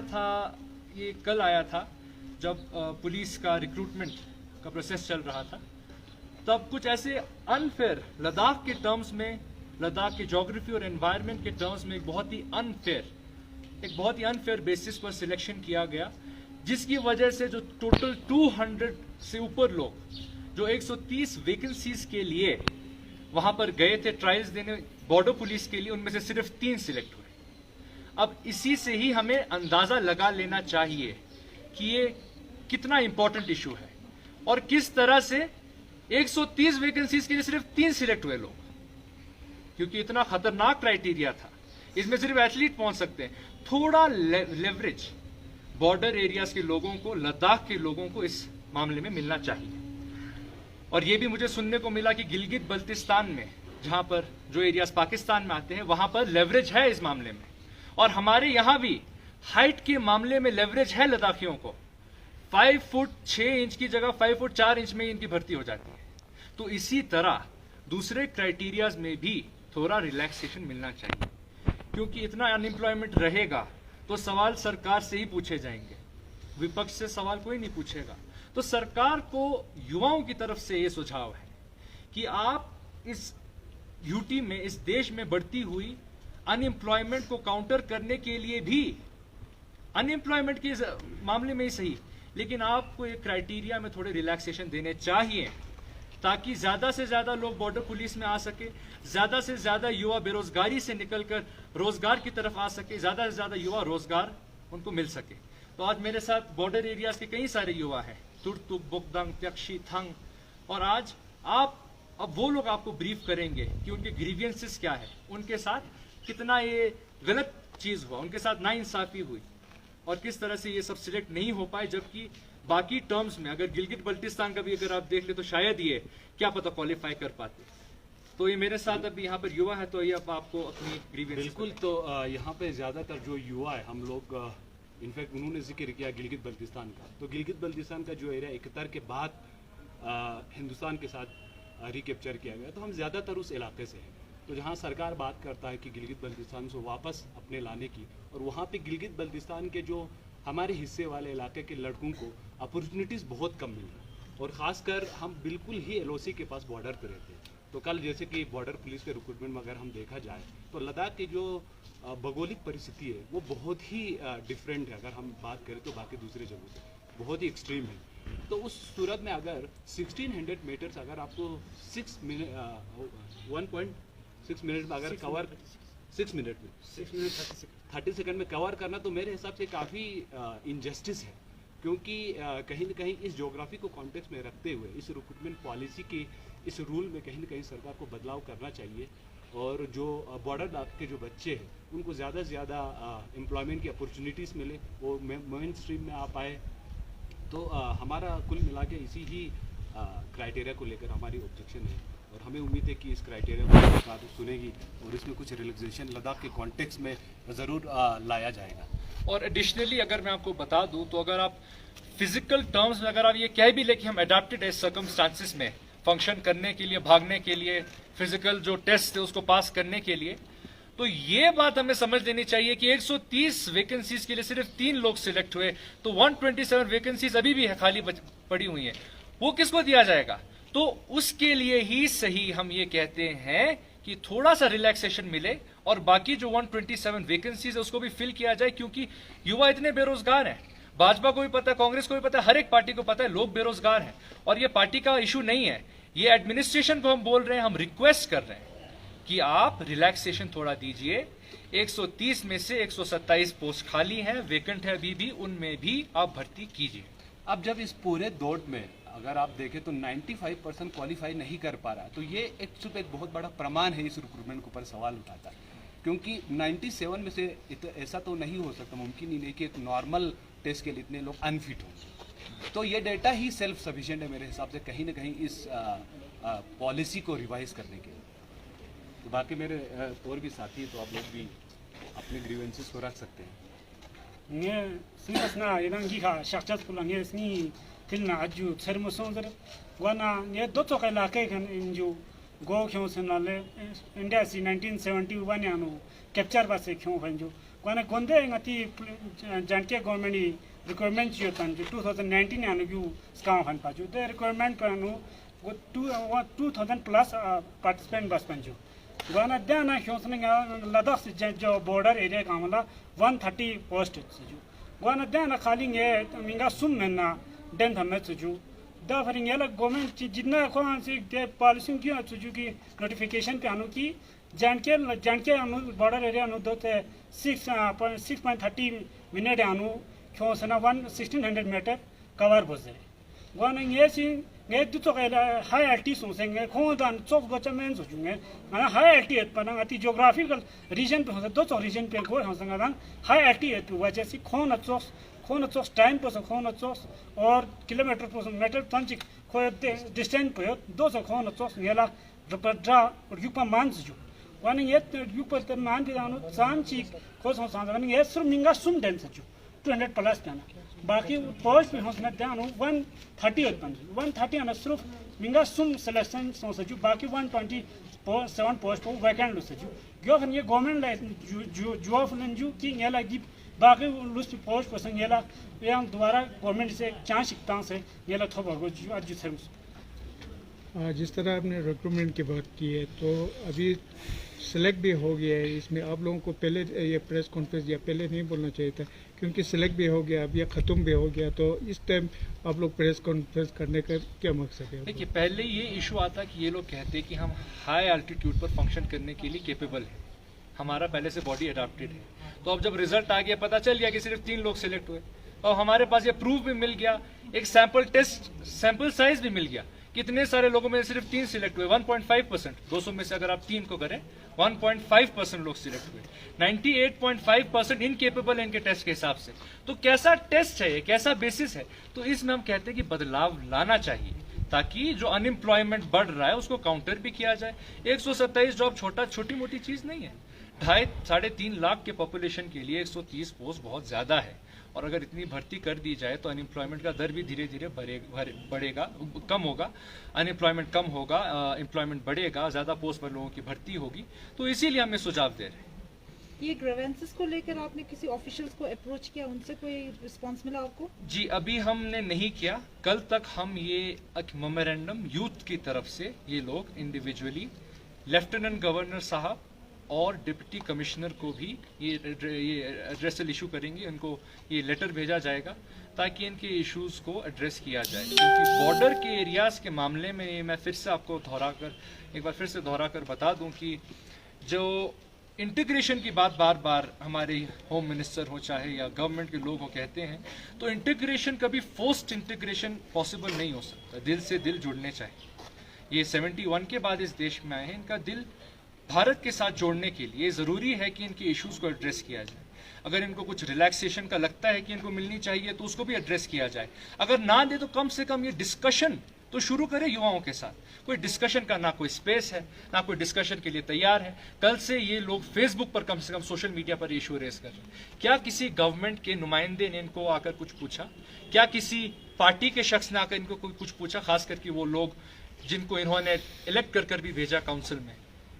था, ये कल आया था जब पुलिस का रिक्रूटमेंट का प्रोसेस चल रहा था, तब कुछ ऐसे अनफेयर लद्दाख के टर्म्स में, लद्दाख के ज्योग्राफी और एनवायरनमेंट के टर्म्स में एक बहुत ही अनफेयर बेसिस पर सिलेक्शन किया गया, जिसकी वजह से जो टोटल 200 से ऊपर लोग जो 130 वैकेंसीज के लिए वहां पर गए थे ट्रायल्स देने बॉर्डर पुलिस के लिए, उनमें से सिर्फ 3 सिलेक्ट हुए। अब इसी से ही हमें अंदाजा लगा लेना चाहिए कि ये कितना इंपॉर्टेंट इशू है और किस तरह से 130 वैकेंसीज के लिए सिर्फ 3 सिलेक्ट हुए लोग, क्योंकि इतना खतरनाक क्राइटेरिया था। इसमें सिर्फ एथलीट पहुंच सकते हैं। थोड़ा लेवरेज बॉर्डर एरियाज के लोगों को, लद्दाख के लोगों को इस मामले में मिलना चाहिए। और यह भी मुझे सुनने को मिला कि गिलगित बल्तिस्तान में, जहां पर जो एरियाज पाकिस्तान में आते हैं, वहां पर लेवरेज है इस मामले में, और हमारे यहां भी हाइट के मामले में लेवरेज है लद्दाखियों को। 5 फुट 6 इंच की जगह 5 फुट 4 इंच में इनकी भर्ती हो जाती है। तो इसी तरह दूसरे क्राइटेरियाज में भी थोड़ा रिलैक्सेशन मिलना चाहिए, क्योंकि इतना अनएम्प्लॉयमेंट रहेगा तो सवाल सरकार से ही पूछे जाएंगे, विपक्ष से सवाल कोई नहीं पूछेगा। तो सरकार को युवाओं की तरफ से यह सुझाव है कि आप इस यूटी में, इस देश में बढ़ती हुई अनएम्प्लॉयमेंट को काउंटर करने के लिए भी, अनएम्प्लॉयमेंट के मामले में ही सही, लेकिन आपको एक क्राइटेरिया में थोड़े रिलैक्सेशन देने चाहिए, ताकि ज्यादा से ज्यादा लोग बॉर्डर पुलिस में आ सके, ज्यादा से ज्यादा युवा बेरोजगारी से निकलकर रोजगार की तरफ आ सके, ज्यादा से ज्यादा युवा रोजगार उनको मिल सके। तो आज मेरे साथ बॉर्डर एरियाज के कई सारे युवा हैं, तुर्तुक, बोगदंग, त्यक्षी, थंग, और आज अब वो लोग आपको ब्रीफ करेंगे कि उनके ग्रीवियंसेस क्या है, उनके साथ कितना ये गलत चीज हुआ, उनके साथ नाइंसाफी हुई और किस तरह से ये सब सिलेक्ट नहीं हो पाए, जबकि बाकी टर्म्स में अगर गिलगित बल्तिस्तान का भी अगर आप देख ले तो शायद ये क्या पता क्वालिफाई कर पाते। तो ये मेरे साथ अभी यहाँ पर युवा है, तो ये अब आपको अपनी ग्रीवियंस। बिल्कुल, तो यहाँ पे ज्यादातर जो युवा है, हम लोग इनफैक्ट उन्होंने जिक्र किया गिलगित बल्तिस्तान का, तो गिलगित बल्तिस्तान का जो एरिया 71 के बाद हिंदुस्तान के साथ रिकैप्चर किया गया, तो हम ज़्यादातर उस इलाके से हैं। तो जहाँ सरकार बात करता है कि गिलगित बल्तिस्तान से वापस अपने लाने की, और वहाँ पे गिलगित बल्तिस्तान के जो हमारे हिस्से वाले इलाके के लड़कों को अपॉर्चुनिटीज़ बहुत कम मिल रहा है, और ख़ासकर हम बिल्कुल ही LOC के पास बॉर्डर पर रहते हैं। तो कल जैसे कि बॉर्डर पुलिस के रिक्रूटमेंट में अगर हम देखा जाए तो लद्दाख की जो भौगोलिक परिस्थिति है वो बहुत ही डिफरेंट है, अगर हम बात करें तो बाकी दूसरे जगहों से बहुत ही एक्सट्रीम है। तो उस सूरत में अगर 1600 मीटर्स अगर आपको 1.6 मिनट में अगर कवर 6 मिनट में 30 सेकंड में कवर करना, तो मेरे हिसाब से काफ़ी इनजस्टिस है, क्योंकि कहीं ना कहीं इस ज्योग्राफी को कॉन्टेक्स्ट में रखते हुए इस रिक्रूटमेंट पॉलिसी की इस रूल में कहीं ना कहीं सरकार को बदलाव करना चाहिए, और जो बॉर्डर इलाके के जो बच्चे हैं उनको ज़्यादा से ज़्यादा एम्प्लॉयमेंट की अपॉर्चुनिटीज़ मिले, वो मेन स्ट्रीम में आ पाए। तो हमारा कुल मिला के इसी ही क्राइटेरिया को लेकर हमारी ऑब्जेक्शन है, और हमें उम्मीद है कि इस क्राइटेरिया को सरकार सुनेगी और इसमें कुछ रिलैक्सेशन लद्दाख के कॉन्टेक्स्ट में ज़रूर लाया जाएगा। और एडिशनली अगर मैं आपको बता दूं, तो अगर आप फिजिकल टर्म्स में अगर आप ये कह भी ले कि हम अडेप्टेड एज सर्कमस्टांसेस में फंक्शन करने के लिए, भागने के लिए, फिजिकल जो टेस्ट है उसको पास करने के लिए, तो ये बात हमें समझ लेनी चाहिए कि 130 वैकेंसीज के लिए सिर्फ 3 लोग सिलेक्ट हुए, तो 127 वैकेंसीज अभी भी है खाली पड़ी हुई है, वो किसको दिया जाएगा? तो उसके लिए ही सही हम ये कहते हैं कि थोड़ा सा रिलैक्सेशन मिले और बाकी जो 127 वैकेंसीज है उसको भी फिल किया जाए, क्योंकि युवा इतने बेरोजगार हैं। भाजपा को भी पता है, कांग्रेस को भी पता है, हर एक पार्टी को पता है लोग बेरोजगार हैं, और ये पार्टी का इशू नहीं है, ये एडमिनिस्ट्रेशन को हम बोल रहे हैं, हम रिक्वेस्ट कर रहे हैं कि आप रिलैक्सेशन थोड़ा दीजिए। 130 में से 127 पोस्ट खाली हैं, वेकेंट है अभी भी, उनमें भी आप भर्ती कीजिए। अब जब इस पूरे दौड़ में अगर आप देखें तो 95% क्वालिफाई नहीं कर पा रहा, तो ये एक बहुत बड़ा प्रमाण है, इस रिक्रूटमेंट के ऊपर सवाल उठाता है, क्योंकि 97 में से ऐसा तो नहीं हो सकता, मुमकिन ही नहीं कि एक नॉर्मल टेस्ट के लिए इतने लोग अनफिट हों। तो ये डेटा ही सेल्फ सफिशिएंट है मेरे हिसाब से कहीं ना कहीं इस पॉलिसी को रिवाइज करने के लिए। तो बाकी मेरे और भी साथी, तो आप लोग भी अपने ग्रीवेंसेस को रख सकते हैं। nge sinasna irangi kha shakchat pula nge sni tilna aju thermosonzer wana nge dotso kala kai kan inju go khyo sanale India si 1971 yanu capture ba se khyo hanju Gwana gonde ngati janke government requirement yotan 2019 anu yu skam han paju the requirement panu 2000 plus participant bas panju gwana dana hyosninga Ladakh se jo border area kamala 130 post ju gwana dana khali nge minga sumna den thamme ju da फरिंग याला government जितना कौन सी policy की की notification पे आनु की जानके अनु border area अनु दो 6.30 मिनट आनु क्यों सना 1600 मीटर कवर बजे वन ये सी ये तो हाई एल्टी सोसेंगे खों दान चोक गचमेन सोचुंगे माना हाई एल्टी पना अति ज्योग्राफिकल रीजन पे हो दो रीजन पे को हो संगा हाई एल्टी वजह से खों खोन चोस टाइम पर खोन चोस और किलोमीटर पर मीटर तंच खो डिस्टेंस पे दो खोन चोस येला रपड्रा युपा मानस जो वन ये युपा त मान दे अनु सांची को सो सांग वन ये सुर मिंगा सुम डेंस जो 200 प्लस तना बाकी पोस्ट में होसना दानु 130 उत्पन्न 130 अन सिर्फ मिंगा सुम सिलेक्शन सो जो बाकी 127 पोस्ट पर वैकेंट लो सजू गयो ये गवर्नमेंट ला जो ऑफलन जो की येला गिव बाकी लुस्ट पोस्ट पसंद येला yang द्वारा गवर्नमेंट से चांस शिकता से येला थोबा को आज सर्विस जिस तरह आपने रिक्रूटमेंट की बात की है तो अभी सेलेक्ट भी हो गया है इसमें आप लोगों को पहले ये प्रेस कॉन्फ्रेंस या पहले नहीं बोलना चाहिए था क्योंकि सेलेक्ट भी हो गया अब ये ख़त्म भी हो गया तो इस टाइम आप लोग प्रेस कॉन्फ्रेंस करने का क्या मकसद है? देखिए पहले ये इशू आता कि ये लोग कहते कि हम हाई एल्टीट्यूड पर फंक्शन करने के लिए केपेबल है हमारा पहले से बॉडी अडाप्टेड है तो अब जब रिजल्ट आ गया पता चल गया कि सिर्फ 3 लोग सिलेक्ट हुए और हमारे पास ये प्रूफ भी मिल गया एक सैंपल साइज भी मिल गया कितने सारे लोगों में सिर्फ 3 सिलेक्ट हुए 1.5% 200 में से अगर आप 3 को करें 1.5% लोग सिलेक्ट हुए 98.5% इनकेपेबल है इनके टेस्ट के हिसाब से तो कैसा टेस्ट है ये कैसा बेसिस है तो इसमें हम कहते हैं कि बदलाव लाना चाहिए ताकि जो अनएम्प्लॉयमेंट बढ़ रहा है उसको काउंटर भी किया जाए 127 जॉब छोटी मोटी चीज नहीं है 2.5-3.5 लाख के पॉपुलेशन के लिए 130 पोस्ट बहुत ज्यादा है और अगर इतनी भर्ती कर दी जाए तो अनएम्प्लॉयमेंट का दर भी धीरे धीरे बढ़ेगा कम होगा अनएम्प्लॉयमेंट कम होगा एम्प्लॉयमेंट बढ़ेगा ज्यादा पोस्ट पर लोगों की भर्ती होगी तो इसीलिए हम सुझाव दे रहे हैं ये ग्रीवेंसेस को लेकर आपने किसी ऑफिशियल्स को अप्रोच किया उनसे कोई रिस्पांस मिला आपको? जी अभी हमने नहीं किया कल तक हम ये मेमोरेंडम यूथ की तरफ से ये लोग इंडिविजुअली लेफ्टिनेंट गवर्नर साहब और डिप्टी कमिश्नर को भी ये एड्रेसल इशू करेंगे उनको ये लेटर भेजा जाएगा ताकि इनके इश्यूज को एड्रेस किया जाए क्योंकि बॉर्डर के एरियाज के मामले में मैं फिर से आपको एक बार फिर से दोहरा कर बता दूं कि जो इंटीग्रेशन की बात बार बार हमारे होम मिनिस्टर हो चाहे या गवर्नमेंट के लोग हो कहते हैं तो इंटीग्रेशन कभी फोर्स्ड इंटीग्रेशन पॉसिबल नहीं हो सकता दिल से दिल जुड़ने चाहिए ये 71 के बाद इस देश में आए हैं इनका दिल भारत के साथ जोड़ने के लिए जरूरी है कि इनके इश्यूज को एड्रेस किया जाए अगर इनको कुछ रिलैक्सेशन का लगता है कि इनको मिलनी चाहिए तो उसको भी एड्रेस किया जाए अगर ना दे तो कम से कम ये डिस्कशन तो शुरू करें युवाओं के साथ कोई डिस्कशन का ना कोई स्पेस है ना कोई डिस्कशन के लिए तैयार है कल से ये लोग फेसबुक पर कम से कम सोशल मीडिया पर इशू रेस कर रहे हैं क्या किसी गवर्नमेंट के नुमाइंदे ने इनको आकर कुछ पूछा क्या किसी पार्टी के शख्स ने आकर इनको कोई कुछ पूछा खास करके वो लोग जिनको इन्होंने इलेक्ट कर भी भेजा काउंसिल में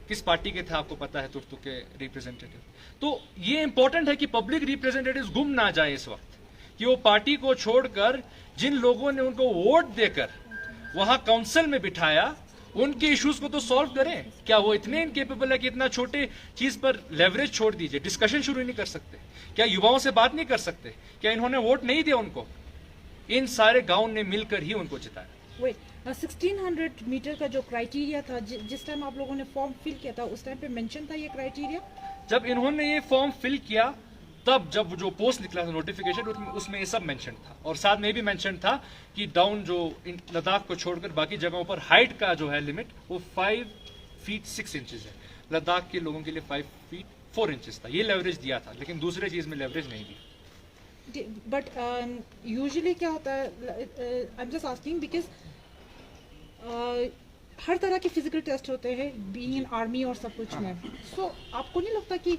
किस पार्टी के थे आपको पता है तुर्तु के रिप्रेजेंटेटिव तो ये इंपॉर्टेंट है कि पब्लिक रिप्रेजेंटेटिव गुम ना जाए इस वक्त कि वो पार्टी को छोड़कर जिन लोगों ने उनको वोट देकर वहां काउंसिल में बिठाया उनके इश्यूज को तो सॉल्व करें क्या वो इतने इनकेपेबल है कि इतना छोटे चीज पर लेवरेज छोड़ दीजिए डिस्कशन शुरू नहीं कर सकते क्या युवाओं से बात नहीं कर सकते क्या इन्होंने वोट नहीं दिया उनको इन सारे गांव ने मिलकर ही उनको जिताया 1600 मीटर का जो क्राइटेरिया था जिस टाइम आप लोगों ने फॉर्म फिल किया था उस टाइम पे मेंशन था ये क्राइटेरिया जब इन्होंने ये फॉर्म फिल किया तब जब जो पोस्ट निकला था नोटिफिकेशन उसमें ये सब मेंशन था और साथ में भी मेंशन था कि डाउन जो लद्दाख को छोड़कर बाकी जगहों पर हाइट का जो है लिमिट वो 5 फीट 6 इंचेस है लद्दाख के लोगों के लिए 5 फीट 4 इंचेस था ये लेवरेज दिया था लेकिन दूसरे चीज में लेवरेज नहीं दी बट यूजुअली क्या होता है I am just asking because हर तरह के फिजिकल टेस्ट होते हैं बीइंग इन आर्मी और सब कुछ में सो आपको नहीं लगता कि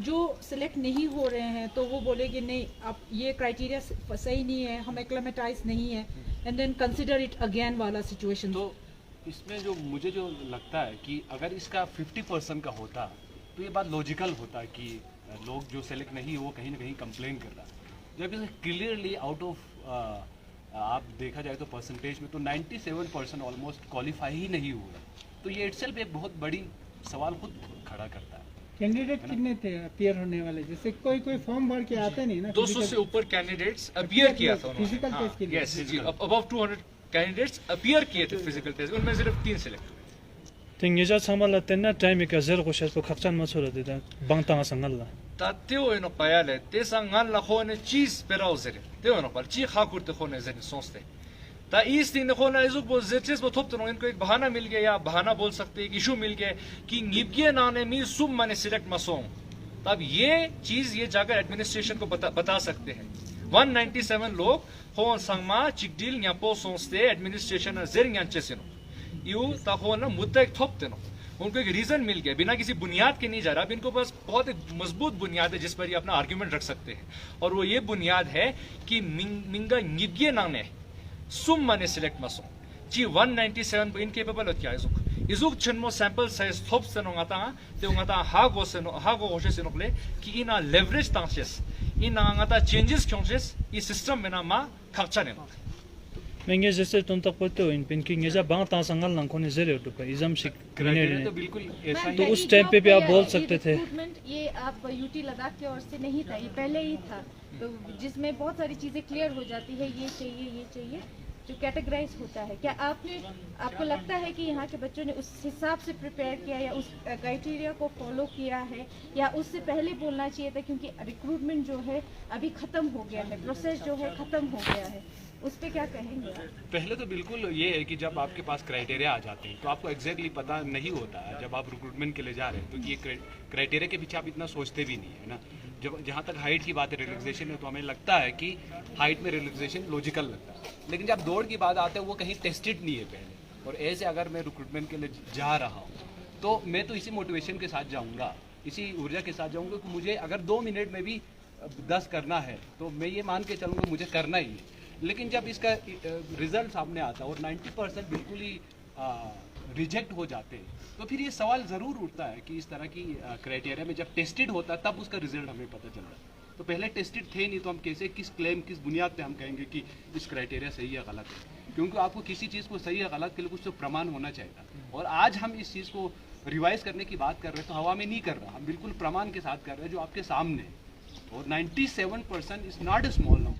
जो सिलेक्ट नहीं हो रहे हैं तो वो बोलेंगे नहीं अब ये क्राइटेरिया सही नहीं है हम एक्लेमेटाइज नहीं है and then consider it again वाला सिचुएशन तो इसमें जो मुझे जो लगता है कि अगर इसका 50% का होता तो ये बात लॉजिकल होता कि लोग जो सेलेक्ट नहीं है वो कहीं ना कहीं कंप्लेन कर रहा है, जबकि क्लियरली आउट ऑफ आप देखा जाए तो परसेंटेज में तो 97% ऑलमोस्ट क्वालिफाई ही नहीं हुआ। तो ये इटसेल्फ एक बहुत बड़ी सवाल खुद खड़ा करता है। कैंडिडेट कितने थे अपियर होने वाले? जैसे कोई फॉर्म भर के आते नहीं ना, 200 से ऊपर कैंडिडेट्स अपियर किया था उन्होंने। फिजिकल टेस्ट के लिए। यस जी, अबव 200 कैंडिडेट्स अपियर किए थे फिजिकल टेस्ट, उनमें सिर्फ 3 सिलेक्ट हुए। tinggeja samala tenna time ka zer ko shas ko khakchan ma chura de bangta sangal la Tateo eno payale tesa ngan la khone cheese perao zere teo eno par chi khakur te khone zere sonste ta is दिन khona izuk bo zerches bo thop to इनको एक बहाना मिल गया या बहाना बोल सकते हैं, एक इशू मिल गया कि निबगे नाने मी सुम माने सिलेक्ट मसों। तब ये चीज ये जाकर एडमिनिस्ट्रेशन को बता सकते हैं। 197 लोग हो संगमा चिकडिल या पो सोंस्ते एडमिनिस्ट्रेशन जेर या चेसिनो यू ताको ना मुद्दा एक थोपते नो, उनको एक रीजन मिल गया बिना किसी बुनियाद के नहीं जा रहा। अब इनको बस बहुत एक मजबूत बुनियाद है जिस पर ये अपना आर्ग्यूमेंट रख सकते हैं, और वो ये बुनियाद है कि मिंगा निबगे नाने सुम माने सिलेक्ट मसो जी 197 इनकेपेबल होत क्या इजुक छनमो सैंपल साइज थोप से नो ngata te ngata ha go होशे से नोले कि इना लेवरेज तांसेस इना ngata चेंजेस क्योंसेस इस सिस्टम में ना मा खर्चा ने menge jese ton tak pote in pinking ngeja bangta sangal lang khone zer to pa izam shik criteria तो बिल्कुल ऐसा ही तो उस टाइम पे भी आप बोल सकते थे। रिक्रूटमेंट ये आप यूटी लद्दाख की ओर से नहीं था, ये पहले ही था, तो जिसमें बहुत सारी चीज़ें क्लियर हो जाती है, ये चाहिए जो कैटेगराइज होता है। क्या आपको लगता है कि यहाँ के बच्चों ने उस हिसाब से प्रिपेयर किया या उस क्राइटेरिया को फॉलो किया है, या उससे पहले बोलना चाहिए था? क्योंकि रिक्रूटमेंट जो है अभी ख़त्म हो गया है, प्रोसेस जो है ख़त्म हो गया है, उस पर क्या कहेंगे? पहले तो बिल्कुल ये है कि जब आपके पास क्राइटेरिया आ जाते हैं तो आपको एग्जैक्टली पता नहीं होता है जब आप रिक्रूटमेंट के लिए जा रहे हैं, तो ये क्राइटेरिया के पीछे आप इतना सोचते भी नहीं है ना। जब जहाँ तक हाइट की बात है रिलैक्सेशन में, तो हमें लगता है कि हाइट में रिलैक्सेशन लॉजिकल लगता है, लेकिन जब दौड़ की बात आते हैं वो कहीं टेस्टेड नहीं है पहले। और ऐसे अगर मैं रिक्रूटमेंट के लिए जा रहा हूँ तो मैं तो इसी मोटिवेशन के साथ जाऊँगा, इसी ऊर्जा के साथ जाऊँगा कि मुझे अगर 2 मिनट में भी 10 करना है तो मैं ये मान के चलूँगा मुझे करना ही है। लेकिन जब इसका रिजल्ट सामने आता है और 90% बिल्कुल ही रिजेक्ट हो जाते हैं, तो फिर ये सवाल ज़रूर उठता है कि इस तरह की क्राइटेरिया में जब टेस्टेड होता है तब उसका रिजल्ट हमें पता चल रहा है। तो पहले टेस्टेड थे नहीं, तो हम कैसे किस बुनियाद पे हम कहेंगे कि इस क्राइटेरिया सही या गलत है? क्योंकि आपको किसी चीज़ को सही या गलत के लिए कुछ तो प्रमाण होना चाहिए। और आज हम इस चीज़ को रिवाइज करने की बात कर रहे हैं तो हवा में नहीं कर रहा, हम बिल्कुल प्रमाण के साथ कर रहे हैं जो आपके सामने है। और 97% is not a small number.